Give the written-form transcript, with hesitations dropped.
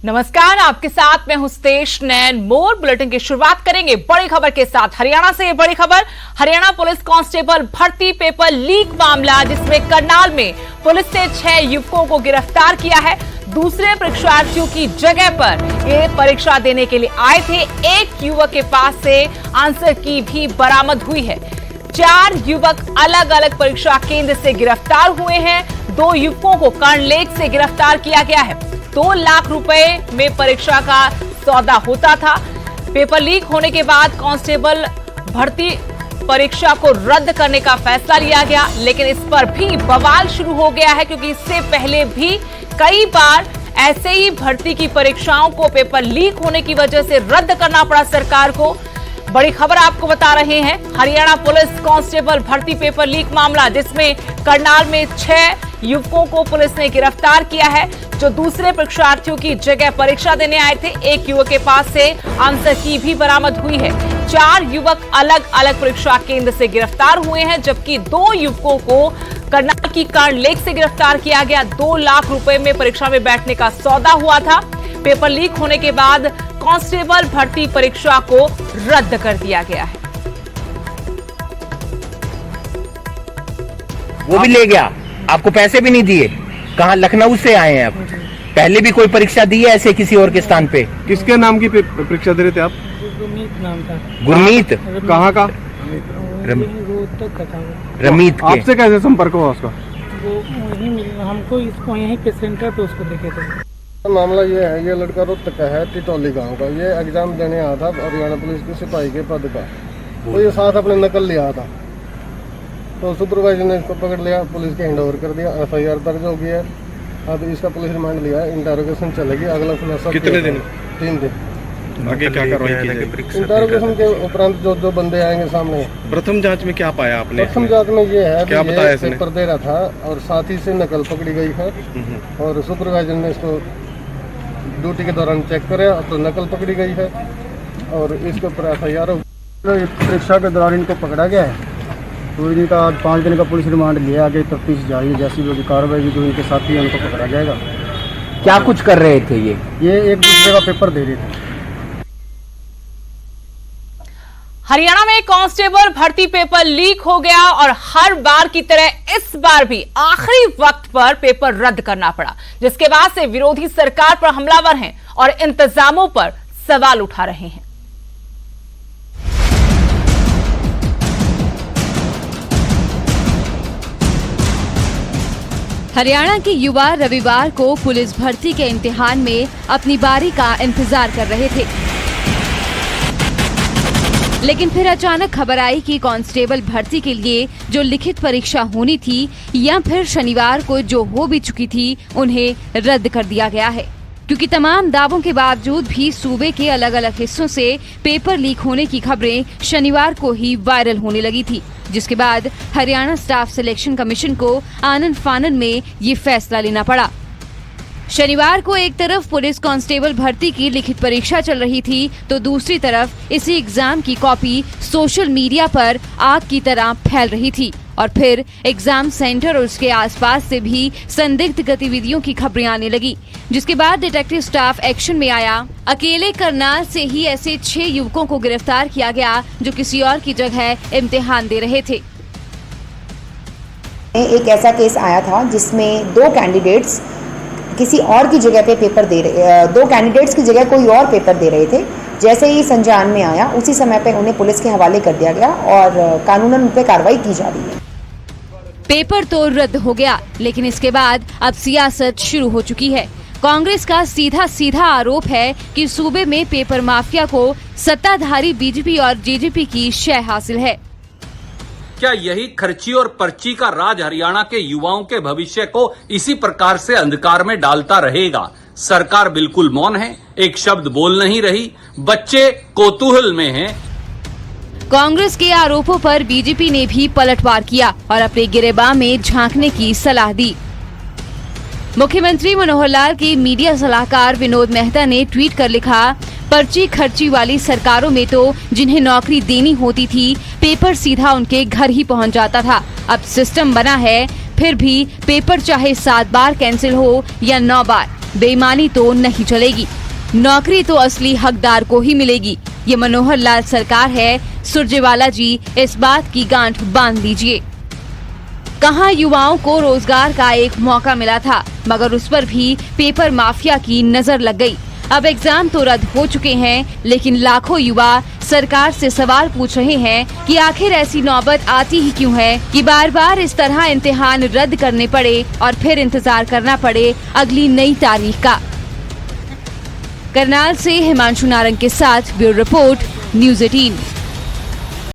नमस्कार, आपके साथ मैं हूं स्तेश नैन मोर। बुलेटिन की शुरुआत करेंगे बड़ी खबर के साथ। हरियाणा से ये बड़ी खबर, हरियाणा पुलिस कांस्टेबल भर्ती पेपर लीक मामला, जिसमें करनाल में पुलिस ने 6 युवकों को गिरफ्तार किया है। दूसरे परीक्षार्थियों की जगह पर ये परीक्षा देने के लिए आए थे। एक युवक के पास से आंसर की भी बरामद हुई है। 4 युवक अलग अलग परीक्षा केंद्र से गिरफ्तार हुए हैं। 2 युवकों को कर्णलेक से गिरफ्तार किया गया है। 2 लाख रुपए में परीक्षा का सौदा होता था। पेपर लीक होने के बाद कांस्टेबल भर्ती परीक्षा को रद्द करने का फैसला लिया गया, लेकिन इस पर भी बवाल शुरू हो गया है, क्योंकि इससे पहले भी कई बार ऐसे ही भर्ती की परीक्षाओं को पेपर लीक होने की वजह से रद्द करना पड़ा सरकार को। बड़ी खबर आपको बता रहे हैं, हरियाणा पुलिस कांस्टेबल भर्ती पेपर लीक मामला, जिसमें करनाल में 6 युवकों को पुलिस ने गिरफ्तार किया है, जो दूसरे परीक्षार्थियों की जगह परीक्षा देने आए थे। एक युवक के पास से आंसर की भी बरामद हुई है। 4 युवक अलग अलग परीक्षा केंद्र से गिरफ्तार हुए हैं, जबकि 2 युवकों को करनाल की कर्णलेक से गिरफ्तार किया गया। 2 लाख रुपए में परीक्षा में बैठने का सौदा हुआ था। पेपर लीक होने के बाद कांस्टेबल भर्ती परीक्षा को रद्द कर दिया गया है। वो भी ले गया, आपको पैसे भी नहीं दिए। कहाँ? लखनऊ से आए हैं आप। पहले भी कोई परीक्षा दी है ऐसे किसी और के स्थान पे? किसके नाम की परीक्षा दे रहे थे आप? गुरमीत नाम का। गुरमीत? कहाँ का? रमीत के। आपसे कैसे संपर्क हुआ उसका? वो वहीं मिला हमको, इसको यहीं पे सेंटर पे उसको देखे थे। मामला ये है, ये लड़का रोहतक का है, टिटोली गांव का। ये एग्जाम देने आया था हरियाणा पुलिस के सिपाही के पद का। तो ये साथ अपने नकल लिया था, तो सुपरवाइजर ने इसको पकड़ लिया, पुलिस के हैंड ओवर कर दिया। FIR दर्ज हो गई है। अब इसका पुलिस रिमांड लिया है, इंटरोगेशन चलेगी। अगला खुलासा कितने दिन? 3 दिन। आगे क्या कार्रवाई की जाएगी? इंटरोगेशन के उपरांत जो बंदे आएंगे सामने। प्रथम जांच में क्या पाया आपने? प्रथम जांच में ये है, क्या बताया इसने? पेपर दे रहा था और साथ ही से नकल पकड़ी गई है, और सुपरवाइजर ने इसको ड्यूटी के दौरान चेक करे तो नकल पकड़ी गई है, और इसके ऊपर FIR। परीक्षा के दौरान इनको पकड़ा गया है, तो इनका 5 दिन का पुलिस रिमांड लिया। आगे तफ्तीश जारी है, जैसी भी कार्रवाई जो इनके साथी हैं उनको पकड़ा जाएगा। क्या कुछ कर रहे थे ये एक दूसरे का पेपर दे रहे थे। हरियाणा में कांस्टेबल भर्ती पेपर लीक हो गया, और हर बार की तरह इस बार भी आखिरी वक्त पर पेपर रद्द करना पड़ा, जिसके बाद से विरोधी सरकार पर हमलावर हैं और इंतजामों पर सवाल उठा रहे हैं। हरियाणा के युवा रविवार को पुलिस भर्ती के इम्तिहान में अपनी बारी का इंतजार कर रहे थे, लेकिन फिर अचानक खबर आई कि कांस्टेबल भर्ती के लिए जो लिखित परीक्षा होनी थी या फिर शनिवार को जो हो भी चुकी थी, उन्हें रद्द कर दिया गया है। क्योंकि तमाम दावों के बावजूद भी सूबे के अलग अलग हिस्सों से पेपर लीक होने की खबरें शनिवार को ही वायरल होने लगी थी, जिसके बाद हरियाणा स्टाफ सिलेक्शन कमीशन को आनन फानन में ये फैसला लेना पड़ा। शनिवार को एक तरफ पुलिस कांस्टेबल भर्ती की लिखित परीक्षा चल रही थी, तो दूसरी तरफ इसी एग्जाम की कॉपी सोशल मीडिया पर आग की तरह फैल रही थी, और फिर एग्जाम सेंटर और उसके आसपास से भी संदिग्ध गतिविधियों की खबरें आने लगी, जिसके बाद डिटेक्टिव स्टाफ एक्शन में आया। अकेले करनाल से ही ऐसे 6 युवकों को गिरफ्तार किया गया, जो किसी और की जगह इम्तिहान दे रहे थे। एक ऐसा केस आया था जिसमें 2 कैंडिडेट्स किसी और की जगह पे पेपर दे रहे, 2 कैंडिडेट्स की जगह कोई और पेपर दे रहे थे। जैसे ही संज्ञान में आया, उसी समय पे उन्हें पुलिस के हवाले कर दिया गया, और कानूनन उन पे कार्रवाई की जा रही है। पेपर तो रद्द हो गया, लेकिन इसके बाद अब सियासत शुरू हो चुकी है। कांग्रेस का सीधा आरोप है कि सूबे में पेपर माफिया को सत्ताधारी बीजेपी और जेजेपी की शय हासिल है। क्या यही खर्ची और पर्ची का राज हरियाणा के युवाओं के भविष्य को इसी प्रकार से अंधकार में डालता रहेगा? सरकार बिल्कुल मौन है, एक शब्द बोल नहीं रही, बच्चे कौतूहल में हैं। कांग्रेस के आरोपों पर बीजेपी ने भी पलटवार किया और अपने गिरेबान में झांकने की सलाह दी। मुख्यमंत्री मनोहर लाल के मीडिया सलाहकार विनोद मेहता ने ट्वीट कर लिखा, पर्ची खर्ची वाली सरकारों में तो जिन्हें नौकरी देनी होती थी, पेपर सीधा उनके घर ही पहुंच जाता था। अब सिस्टम बना है, फिर भी पेपर चाहे 7 बार कैंसिल हो या 9 बार, बेईमानी तो नहीं चलेगी, नौकरी तो असली हकदार को ही मिलेगी। ये मनोहर लाल सरकार है। सुरजेवाला जी, इस बात की गांठ बांध लीजिए। कहां युवाओं को रोजगार का एक मौका मिला था, मगर उस पर भी पेपर माफिया की नजर लग गई। अब एग्जाम तो रद्द हो चुके हैं, लेकिन लाखों युवा सरकार से सवाल पूछ रहे हैं कि आखिर ऐसी नौबत आती ही क्यों है कि बार बार इस तरह इम्तिहान रद्द करने पड़े और फिर इंतजार करना पड़े अगली नई तारीख का। करनाल से हिमांशु नारंग के साथ ब्यूरो रिपोर्ट, न्यूज़ 18।